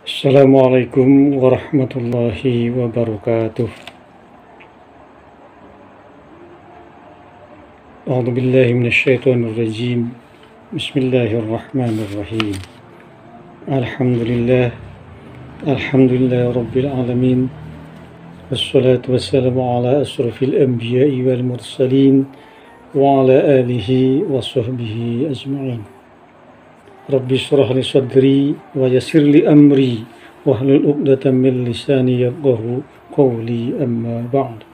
Assalamualaikum warahmatullahi wabarakatuh. A'udzu billahi minasyaitonir rajim. Bismillahirrahmanirrahim. Alhamdulillah rabbil alamin. Wassalatu wassalamu ala asrafil anbiya'i wal mursalin wa ala alihi wa sahbihi ajma'in. Rabbi shrah li sadri wa yassir li amri wahlul 'uqdatam min lisani yafqahu qawli, amma ba'd.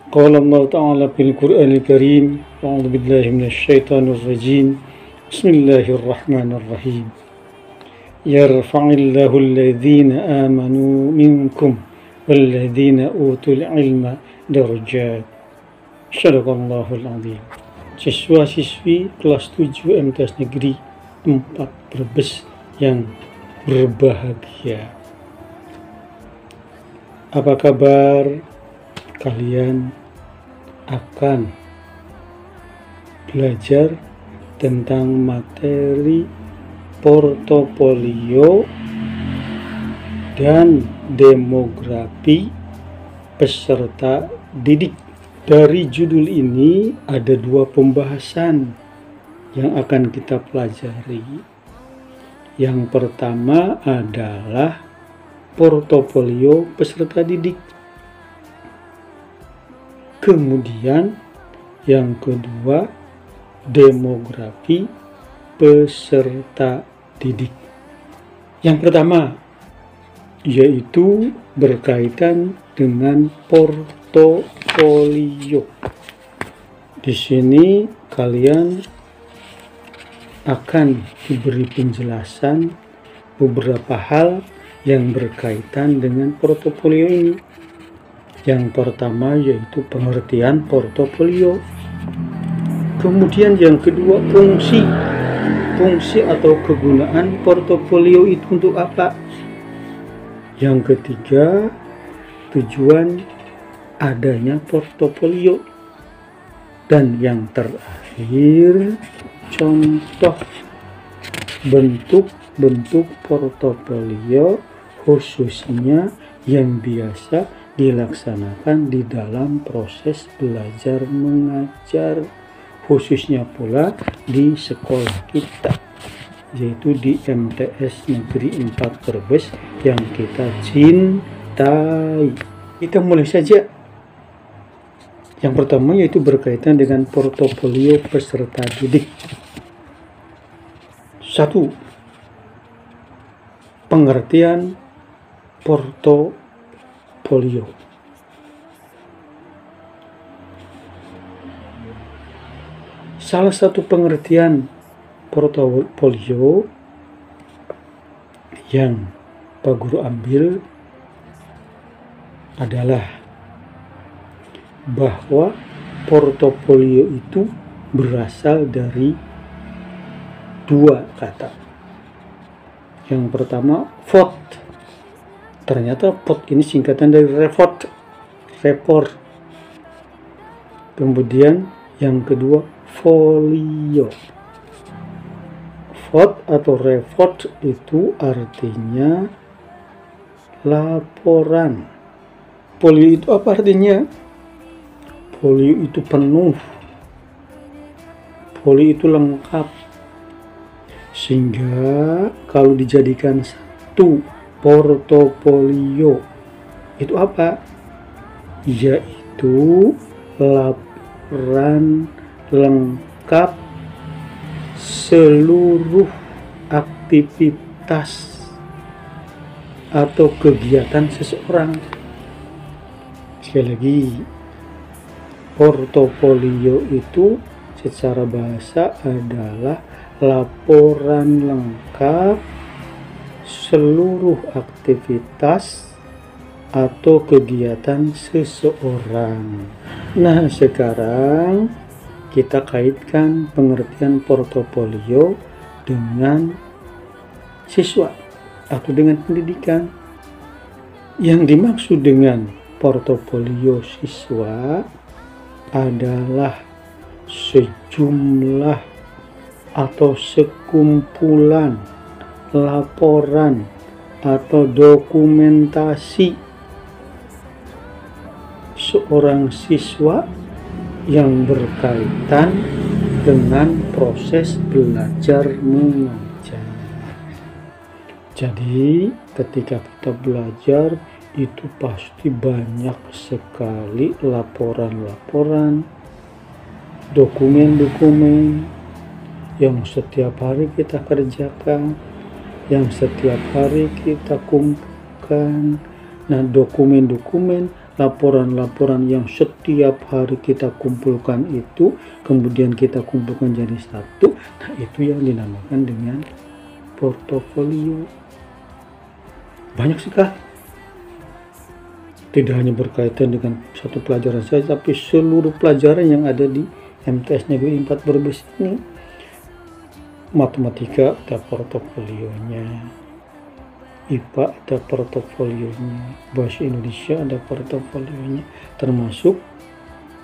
Qala Allah ta'ala fil Qur'anil Karim, a'udzu billahi minasyaitonir rajim. Bismillahirrahmanirrahim. Yarfa'illahu alladhina amanu minkum walladhina utul ilma darajat. Shadaqallahul 'azim. Siswa-siswi kelas 7 MTS Negeri 4 Brebes yang berbahagia. Apa kabar kalian? Akan belajar tentang materi portofolio dan demografi peserta didik. Dari judul ini ada 2 pembahasan yang akan kita pelajari. Yang pertama adalah portofolio peserta didik. Kemudian yang kedua demografi peserta didik. Yang pertama yaitu berkaitan dengan portofolio. Di sini kalian akan diberi penjelasan beberapa hal yang berkaitan dengan portofolio ini. Yang pertama yaitu pengertian portofolio. Kemudian yang kedua fungsi atau kegunaan portofolio itu untuk apa. Yang ketiga tujuan adanya portofolio. Dan yang terakhir contoh bentuk-bentuk portofolio khususnya yang biasa dilaksanakan di dalam proses belajar mengajar, khususnya pula di sekolah kita, yaitu di MTS Negeri 4 Brebes yang kita cintai. Kita mulai saja. Yang pertama yaitu berkaitan dengan portofolio peserta didik. 1. Pengertian portofolio. Salah satu pengertian portofolio yang Pak Guru ambil adalah bahwa portofolio itu berasal dari 2 kata. Yang pertama VOT. Ternyata VOT ini singkatan dari report. Kemudian yang kedua folio. VOT atau report itu artinya laporan. Folio itu apa artinya? Folio itu penuh. Folio itu lengkap. Sehingga kalau dijadikan satu portofolio itu apa? Yaitu laporan lengkap seluruh aktivitas atau kegiatan seseorang. Sekali lagi, portofolio itu secara bahasa adalah laporan lengkap seluruh aktivitas atau kegiatan seseorang. Nah, sekarang kita kaitkan pengertian portofolio dengan siswa atau dengan pendidikan. Yang dimaksud dengan portofolio siswa adalah sejumlah atau sekumpulan laporan atau dokumentasi seorang siswa yang berkaitan dengan proses belajar mengajar. Jadi ketika kita belajar itu pasti banyak sekali laporan-laporan, dokumen-dokumen yang setiap hari kita kerjakan, yang setiap hari kita kumpulkan. Nah, dokumen-dokumen, laporan-laporan yang setiap hari kita kumpulkan itu kemudian kita kumpulkan jadi satu. Nah, itu yang dinamakan dengan portofolio. Banyak sekali. Tidak hanya berkaitan dengan satu pelajaran saja, tapi seluruh pelajaran yang ada di MTS Negeri 4 Brebes ini. Matematika ada portofolionya, IPA ada portofolionya, Bahasa Indonesia ada portofolionya, termasuk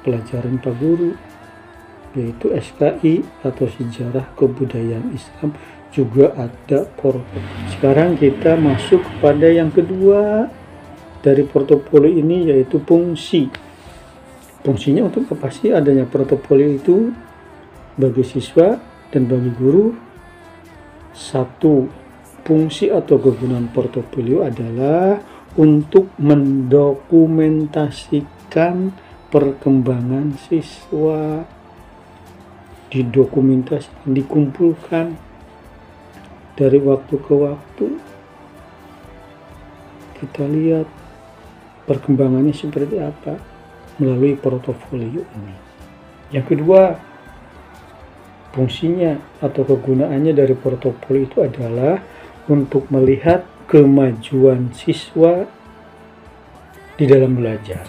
pelajaran Pak Guru, yaitu SKI atau Sejarah Kebudayaan Islam juga ada portofolio. Sekarang kita masuk kepada yang kedua dari portofolio ini, yaitu fungsi. Fungsinya untuk apa sih adanya portofolio itu bagi siswa dan bagi guru? Satu, fungsi atau kegunaan portofolio adalah untuk mendokumentasikan perkembangan siswa, didokumentasikan, dikumpulkan dari waktu ke waktu. Kita lihat perkembangannya seperti apa melalui portofolio ini. Yang kedua, fungsinya atau kegunaannya dari portofolio itu adalah untuk melihat kemajuan siswa di dalam belajar,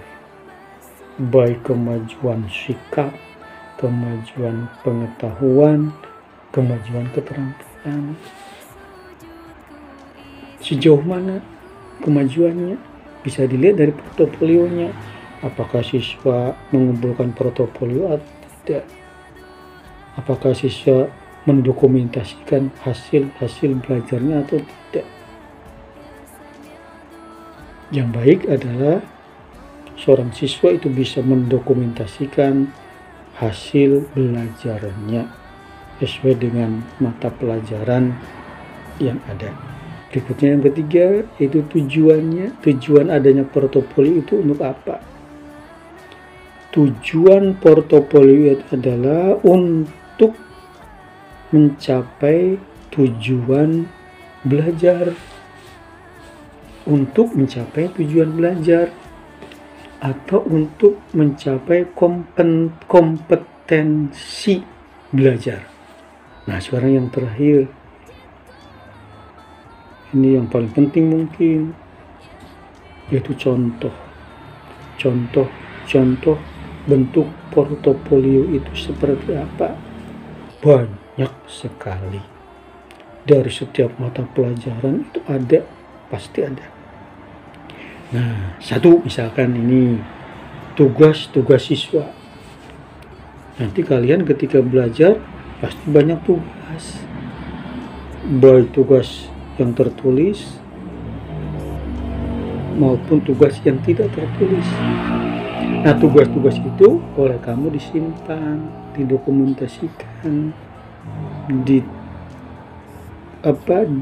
baik kemajuan sikap, kemajuan pengetahuan, kemajuan keterampilan. Sejauh mana kemajuannya bisa dilihat dari portofolionya. Apakah siswa mengumpulkan portofolio atau tidak? Apakah siswa mendokumentasikan hasil belajarnya atau tidak? Yang baik adalah seorang siswa itu bisa mendokumentasikan hasil belajarnya sesuai dengan mata pelajaran yang ada. Berikutnya yang ketiga, yaitu tujuannya. Tujuan adanya portofolio itu untuk apa? Tujuan portofolio itu adalah untuk mencapai tujuan belajar. Untuk mencapai tujuan belajar atau untuk mencapai kompetensi belajar. Nah, sekarang yang terakhir, ini yang paling penting mungkin, yaitu contoh bentuk portofolio itu seperti apa. Banyak sekali, dari setiap mata pelajaran itu ada, pasti ada. Nah, satu misalkan ini tugas siswa. Nanti kalian ketika belajar pasti banyak tugas, baik tugas yang tertulis maupun tugas yang tidak tertulis. Nah, tugas-tugas itu oleh kamu disimpan, didokumentasikan,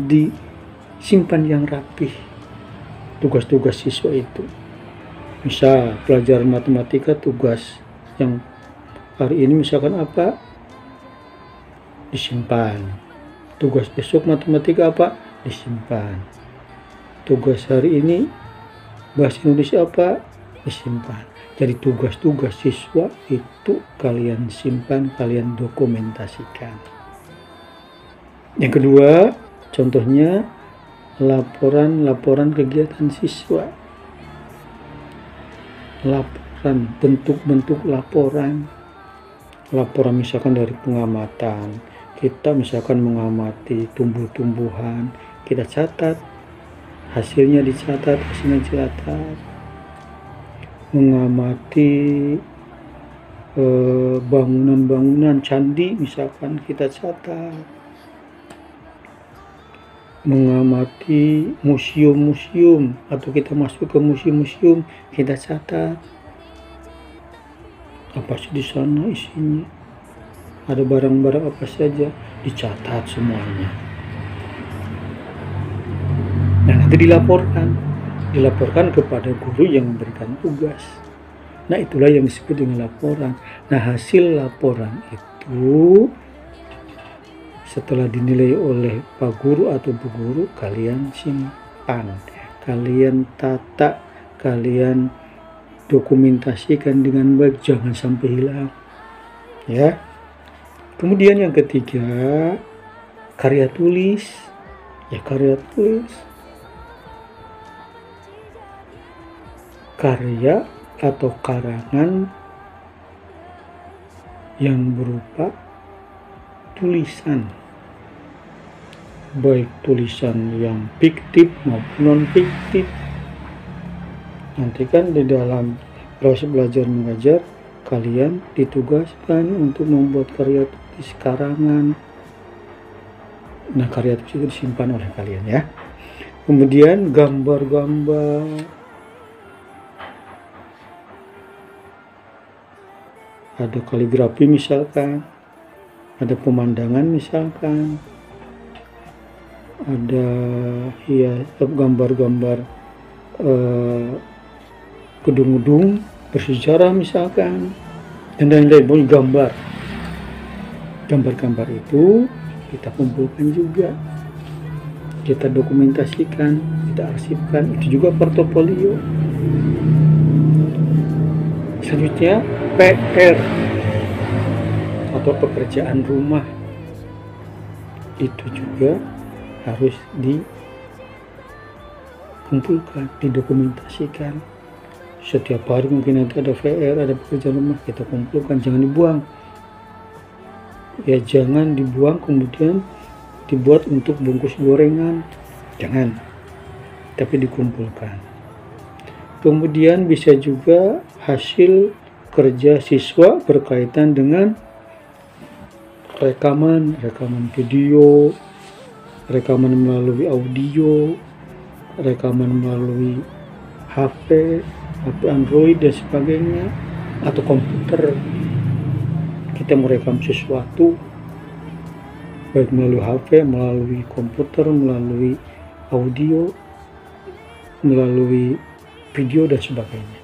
disimpan yang rapih. Tugas-tugas siswa itu, misal pelajaran matematika, tugas yang hari ini misalkan apa, disimpan. Tugas besok matematika apa, disimpan. Tugas hari ini bahasa Indonesia apa, disimpan. Jadi tugas-tugas siswa itu kalian simpan, kalian dokumentasikan. Yang kedua, contohnya laporan kegiatan siswa. Laporan, bentuk-bentuk laporan misalkan dari pengamatan. Kita misalkan mengamati tumbuh-tumbuhan, kita catat, hasilnya dicatat. Mengamati bangunan-bangunan candi misalkan, kita catat. mengamati museum-museum atau kita masuk ke museum-museum, kita catat apa sih di sana isinya, ada barang-barang apa saja, dicatat semuanya. Nah, nanti dilaporkan kepada guru yang memberikan tugas. Nah, itulah yang disebut dengan laporan. Nah, hasil laporan itu setelah dinilai oleh Pak Guru atau Bu Guru, kalian simpan, kalian tata, kalian dokumentasikan dengan baik, jangan sampai hilang. Ya. Kemudian yang ketiga, karya tulis. Ya, karya tulis. Karya atau karangan yang berupa tulisan, baik tulisan yang fiktif maupun non-fiktif. Nanti kan di dalam proses belajar mengajar, kalian ditugaskan untuk membuat karya tulis karangan. Nah, karya tulis itu disimpan oleh kalian ya. Kemudian gambar-gambar, ada kaligrafi misalkan, ada pemandangan misalkan, ada ya gambar-gambar gedung-gedung bersejarah misalkan, dan lain-lain. Gambar-gambar itu kita kumpulkan juga, kita dokumentasikan, kita arsipkan, itu juga portofolio. Selanjutnya PR atau pekerjaan rumah, itu juga harus dikumpulkan, didokumentasikan. Setiap hari mungkin nanti ada PR, ada pekerjaan rumah, kita kumpulkan, jangan dibuang. Ya, jangan dibuang kemudian dibuat untuk bungkus gorengan, jangan, tapi dikumpulkan. Kemudian bisa juga hasil kerja siswa berkaitan dengan rekaman video, rekaman melalui audio, rekaman melalui HP Android dan sebagainya, atau komputer. Kita merekam sesuatu baik melalui HP, melalui komputer, melalui audio, melalui video dan sebagainya.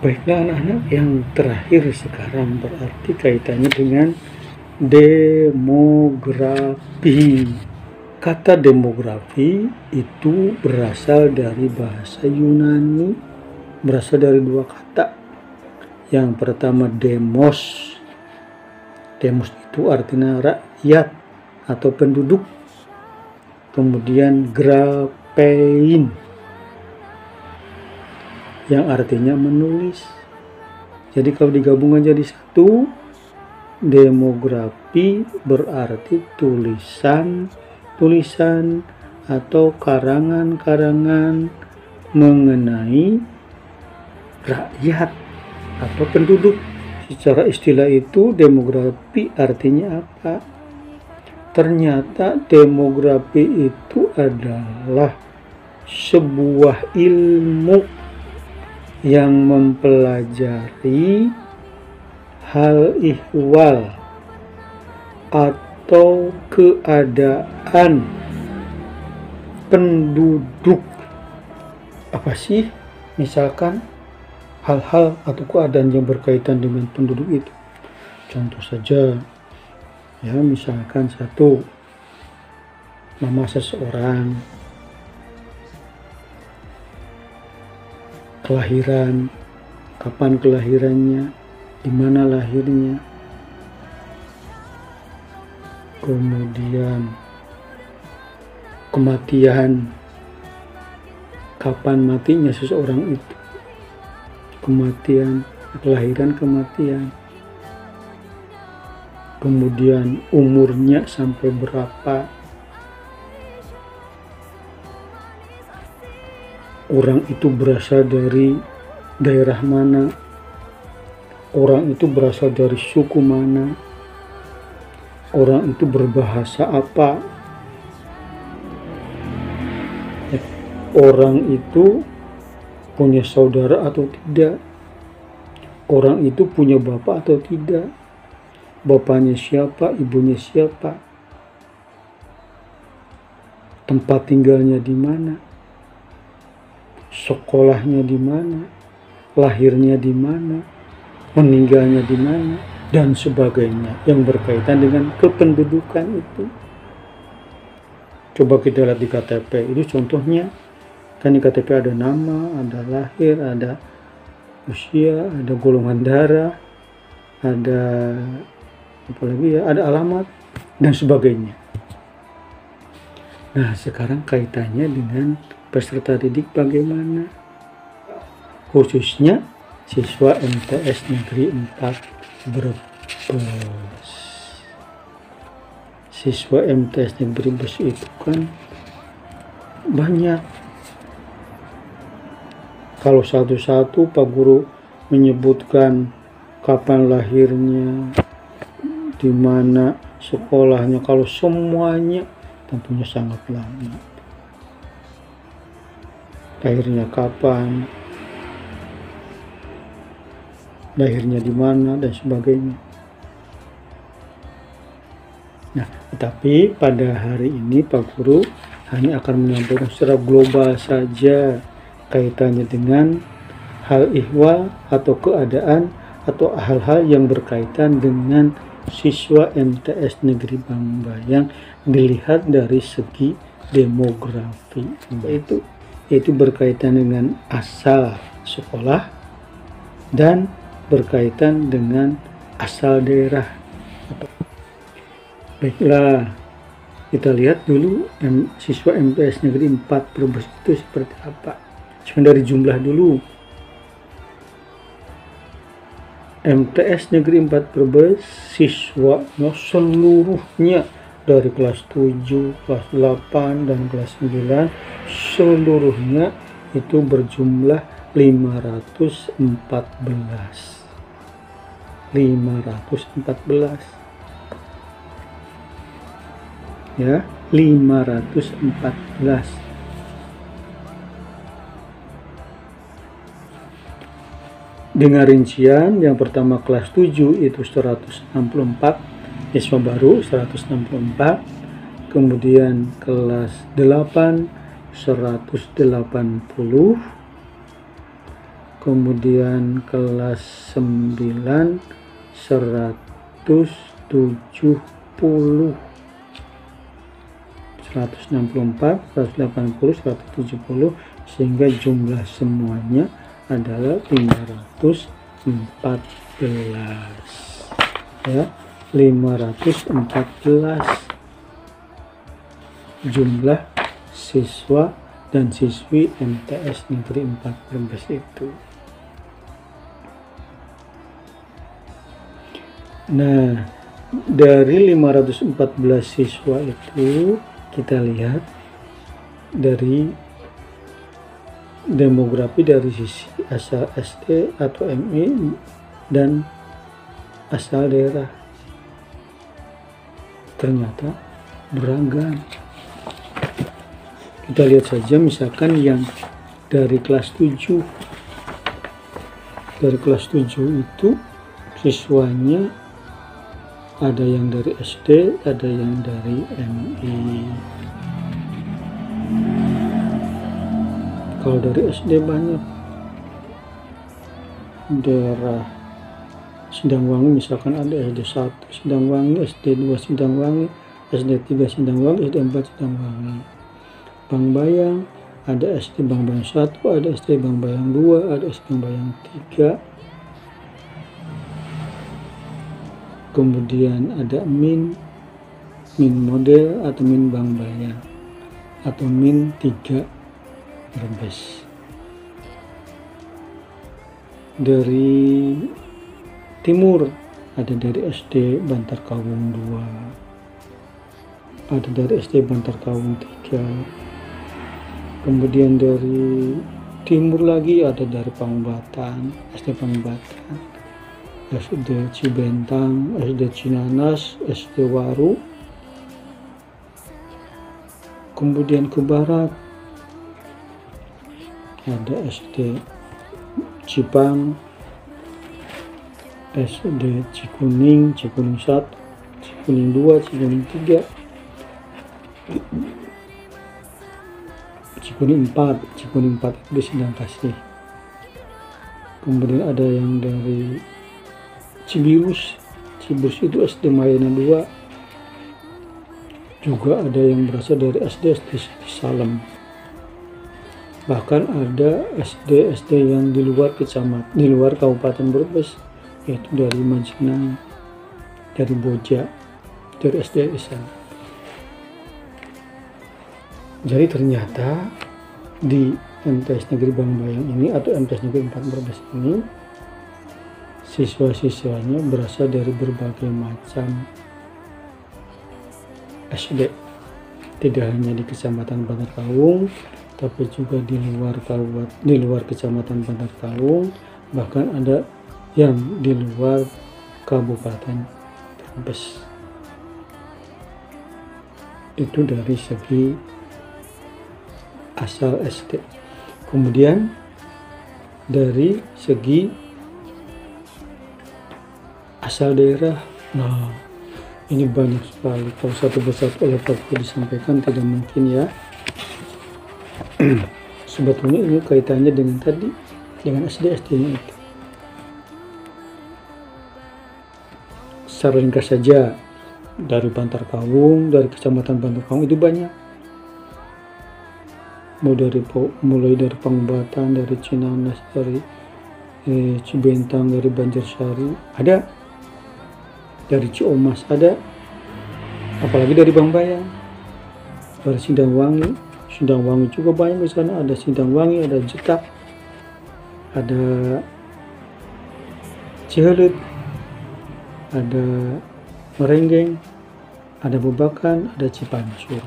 Baiklah anak-anak, yang terakhir sekarang berarti kaitannya dengan demografi. Kata demografi itu berasal dari bahasa Yunani, berasal dari dua kata. Yang pertama demos. Demos itu artinya rakyat atau penduduk. Kemudian graphein yang artinya menulis. Jadi kalau digabungkan jadi satu, demografi berarti tulisan atau karangan-karangan mengenai rakyat atau penduduk. Secara istilah itu demografi artinya apa? Ternyata demografi itu adalah sebuah ilmu yang mempelajari hal ihwal atau keadaan penduduk. Apa sih? Misalkan hal-hal atau keadaan yang berkaitan dengan penduduk itu. Contoh saja, ya, misalkan satu, nama seseorang, kelahiran, kapan kelahirannya, di mana lahirnya, kemudian kematian, kapan matinya seseorang itu, kematian, kelahiran, kematian, kemudian umurnya sampai berapa, orang itu berasal dari daerah mana, orang itu berasal dari suku mana, orang itu berbahasa apa, orang itu punya saudara atau tidak, orang itu punya bapak atau tidak, bapaknya siapa, ibunya siapa, tempat tinggalnya di mana, sekolahnya di mana, lahirnya di mana, meninggalnya di mana, dan sebagainya yang berkaitan dengan kependudukan itu. Coba kita lihat di KTP, itu contohnya. Kan di KTP ada nama, ada lahir, ada usia, ada golongan darah, ada apa lagi ya, ada alamat, dan sebagainya. Nah, sekarang kaitannya dengan peserta didik bagaimana? Khususnya siswa MTS Negeri 4 Brebes. Siswa MTS Negeri Brebes itu kan banyak. Kalau satu-satu Pak Guru menyebutkan kapan lahirnya, di mana sekolahnya, kalau semuanya tentunya sangat lama. Lahirnya kapan, lahirnya di mana, dan sebagainya. Nah, tetapi pada hari ini Pak Guru hanya akan menyampaikan secara global saja kaitannya dengan hal ihwal atau keadaan atau hal-hal yang berkaitan dengan siswa MTS Negeri Bangbayang dilihat dari segi demografi, yaitu berkaitan dengan asal sekolah dan berkaitan dengan asal daerah. Baiklah, kita lihat dulu siswa MTS Negeri 4 Brebes itu seperti apa. Cuma dari jumlah dulu. MTS Negeri 4 Brebes siswanya seluruhnya dari kelas 7, kelas 8, dan kelas 9 seluruhnya itu berjumlah 514. Ya, 514. Dengan rincian, yang pertama kelas 7 itu 164, siswa baru 164, kemudian kelas 8 180, kemudian kelas 9 170, 164, 180, 170, sehingga jumlah semuanya adalah 514. Ya, 514 jumlah siswa dan siswi MTS Negeri 4 Brebes itu. Nah, dari 514 siswa itu kita lihat dari demografi dari sisi asal SD atau MI dan asal daerah, ternyata beragam. Kita lihat saja misalkan yang dari kelas 7. Dari kelas 7 itu siswanya ada yang dari SD, ada yang dari MI. Kalau dari SD banyak. Daerah Sindangwangi misalkan ada SD 1 Sindangwangi, SD 2 Sindangwangi, SD 3 Sindangwangi, SD 4 Sindangwangi. Bangbayang ada SD Bangbayang 1, ada SD Bangbayang 2, ada SD Bangbayang 3. Kemudian ada min model atau min Bangbayang atau min 3 Brebes. Dari timur ada dari SD Bantar Kawung 2, ada dari SD Bantar Kawung 3. Kemudian dari timur lagi ada dari Pangbatan, SD Pangbatan, SD Cibentang, SD Cinanas, SD Waru. Kemudian ke barat ada SD Cipang, SD Cikuning, Cikuning 1, Cikuning 2, Cikuning 3, Cikuning 4, Cikuning 4 itu di Sindang Kasih. Kemudian ada yang dari Cibirus itu SD Mayana 2. Juga ada yang berasal dari SD Salem. Bahkan ada SD yang di luar Kabupaten Brebes, yaitu dari Majenang, dari Boja, dari SD Isan. Jadi ternyata di MTS Negeri Bangbayang ini atau MTS Negeri 4 Brebes ini, siswa-siswanya berasal dari berbagai macam SD, tidak hanya di Kecamatan Bantar Kaung, tapi juga di luar Kecamatan Bantar Kaung, bahkan ada yang di luar Kabupaten Brebes. Itu dari segi asal SD. Kemudian dari segi asal daerah, nah ini banyak sekali. Kalau satu persatu oleh Pak disampaikan tidak mungkin ya. Sebetulnya ini kaitannya dengan tadi, dengan SD-nya itu. Secara ringkas saja, dari Bantar Kaung, dari Kecamatan Bantar Kaung itu banyak. Mulai dari Pangbatan, dari Cinanas, dari Cibentang, dari Banjarsari ada, dari Ciomas ada, apalagi dari Bangbayang, dari Sindangwangi juga banyak di sana. Ada Sindangwangi, ada Jetak, ada Cihelet, ada Merenggeng, ada Bubakan, ada Cipancur.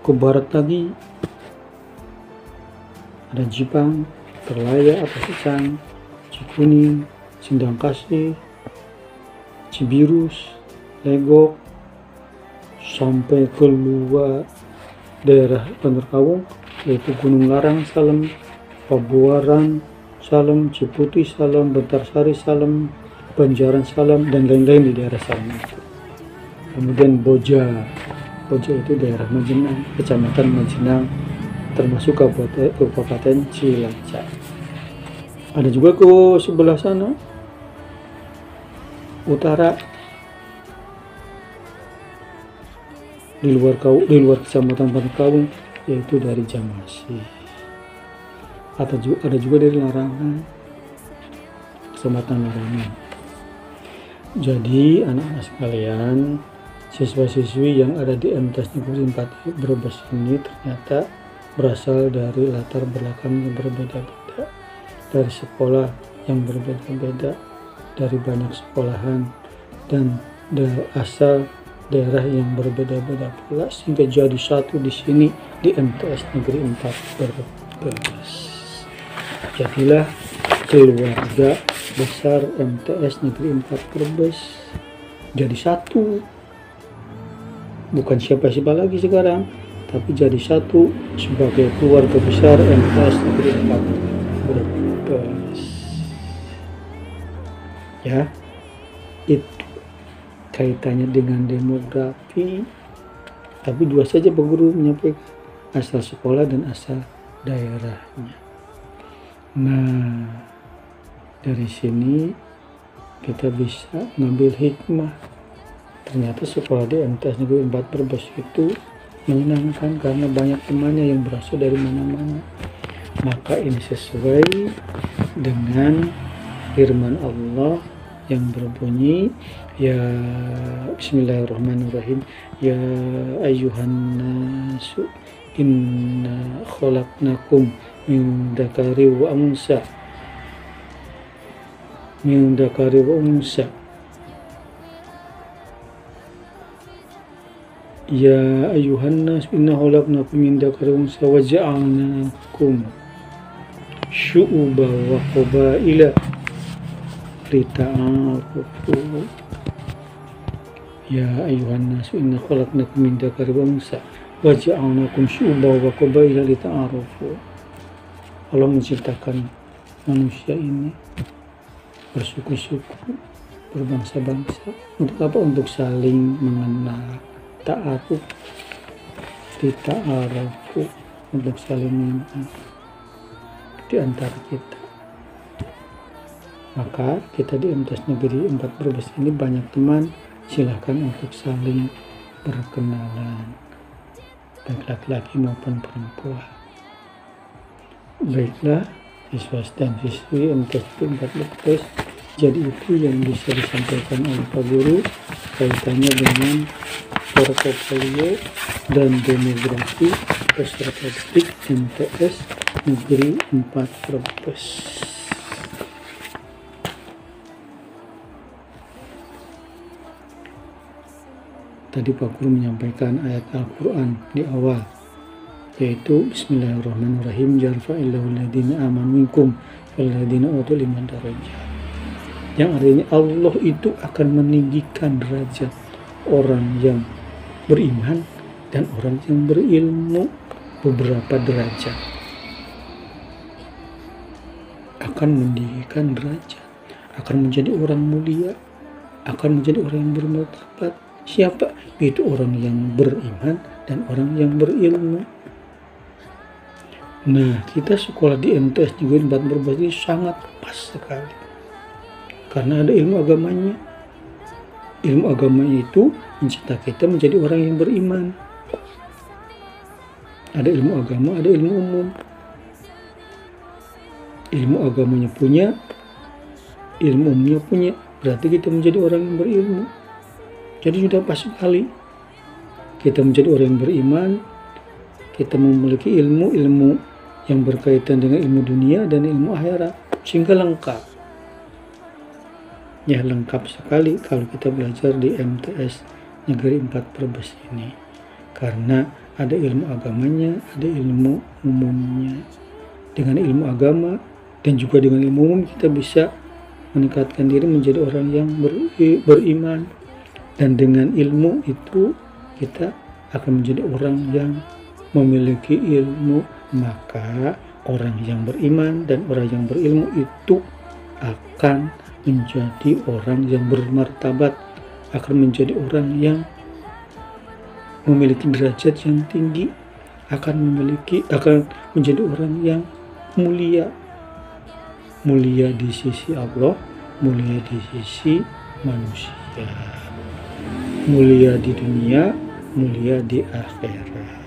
Ke barat lagi ada Jipang, Terlaya, Secang, Cikuning, Sindang Kasih, Cibirus, Legok, sampai keluar daerah Bantar Kaung, yaitu Gunung Larang Salem, Pabuaran Salem, Ciputih Salem, Bantarsari Salem, Banjaran Salem, dan lain-lain di daerah Salem itu. Kemudian Boja itu daerah Majenang, Kecamatan Majenang, termasuk Kabupaten Cilacap. Ada juga ke sebelah sana utara, di luar Kecamatan Bantar Kaung, yaitu dari Jamasi. Ada juga dari Larangan, Kecamatan Larangan. Jadi anak-anak sekalian, siswa-siswi yang ada di MTS Negeri 4 Brebes ini ternyata berasal dari latar belakang yang berbeda-beda, dari sekolah yang berbeda-beda, dari banyak sekolahan, dan asal daerah yang berbeda-beda pula, sehingga jadi satu di sini di MTS Negeri 4 Brebes. Jadilah keluarga besar MTS Negeri 4 Brebes jadi satu. Bukan siapa-siapa lagi sekarang, tapi jadi satu sebagai keluarga besar MTS Negeri 4 Brebes. Ya, itu kaitannya dengan demografi. Tapi dua saja Pak Guru menyampaikan, asal sekolah dan asal daerahnya. Nah, dari sini kita bisa ngambil hikmah. Ternyata sekolah di MTS Negeri 4 Brebes itu menyenangkan karena banyak temannya yang berasal dari mana-mana. Maka ini sesuai dengan firman Allah yang berbunyi, ya Bismillahirrahmanirrahim, ya ayyuhan nasu inna khalaqnakum min dzakari wa unsa Ya ayuhan nas inna khalaqnakum min dzakari wa unsa wa ja'alnakum syu'uban wa qabaila lita'arafu. Ya ayuhan nas inna khalaqnakum min dzakari wa unsa waja'alnakum syu'uban wa qabaila lita'arafu. Allah menciptakan manusia ini bersuku-suku, berbangsa-bangsa. Untuk apa? Untuk saling mengenal. Ta'aruf, lita'arafu, untuk saling mengenal di antara kita. Maka kita di MTS Negeri 4 Brebes ini banyak teman, silahkan untuk saling berkenalan, baik laki-laki maupun perempuan. Baiklah, siswa dan siswi MTS 4 Brebes, jadi itu yang bisa disampaikan oleh Pak Guru kaitannya dengan portofolio dan demografi peserta didik MTS Negeri 4 Brebes. Tadi Pak Guru menyampaikan ayat Al-Quran di awal, yaitu Bismillahirrahmanirrahim, yarfa'illahu alladhina amanu minkum walladhina utul ilma darajat. Yang artinya Allah itu akan meninggikan derajat orang yang beriman dan orang yang berilmu beberapa derajat. Akan meninggikan derajat, akan menjadi orang mulia, akan menjadi orang yang bermartabat. Siapa? Itu orang yang beriman dan orang yang berilmu. Nah, kita sekolah di MTS Negeri 4 Brebes ini sangat pas sekali, karena ada ilmu agamanya. Ilmu agamanya itu mencetak kita menjadi orang yang beriman. Ada ilmu agama, ada ilmu umum. Ilmu agamanya punya, ilmu umumnya punya, berarti kita menjadi orang yang berilmu. Jadi sudah pas sekali kita menjadi orang yang beriman, kita memiliki ilmu yang berkaitan dengan ilmu dunia dan ilmu akhirat, sehingga lengkap. Ya, lengkap sekali kalau kita belajar di MTS Negeri 4 Brebes ini, karena ada ilmu agamanya, ada ilmu umumnya. Dengan ilmu agama dan juga dengan ilmu umum kita bisa meningkatkan diri menjadi orang yang beriman. Dan dengan ilmu itu kita akan menjadi orang yang memiliki ilmu. Maka orang yang beriman dan orang yang berilmu itu akan menjadi orang yang bermartabat, akan menjadi orang yang memiliki derajat yang tinggi, akan menjadi orang yang mulia. Mulia di sisi Allah, mulia di sisi manusia. Mulia di dunia, mulia di akhirat.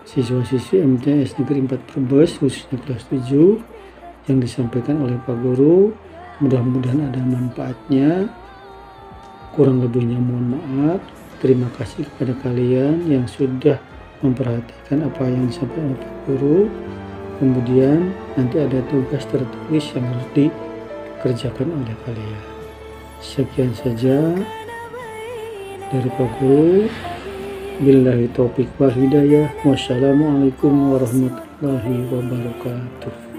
Siswa-siswi MTS Negeri 4 Brebes, khususnya kelas 7, yang disampaikan oleh Pak Guru, mudah-mudahan ada manfaatnya. Kurang lebihnya mohon maaf. Terima kasih kepada kalian yang sudah memperhatikan apa yang disampaikan oleh Pak Guru. Kemudian nanti ada tugas tertulis yang harus dikerjakan oleh kalian. Sekian saja dari Pak Guru. Billahi taufiq wal hidayah. Wassalamualaikum warahmatullahi wabarakatuh.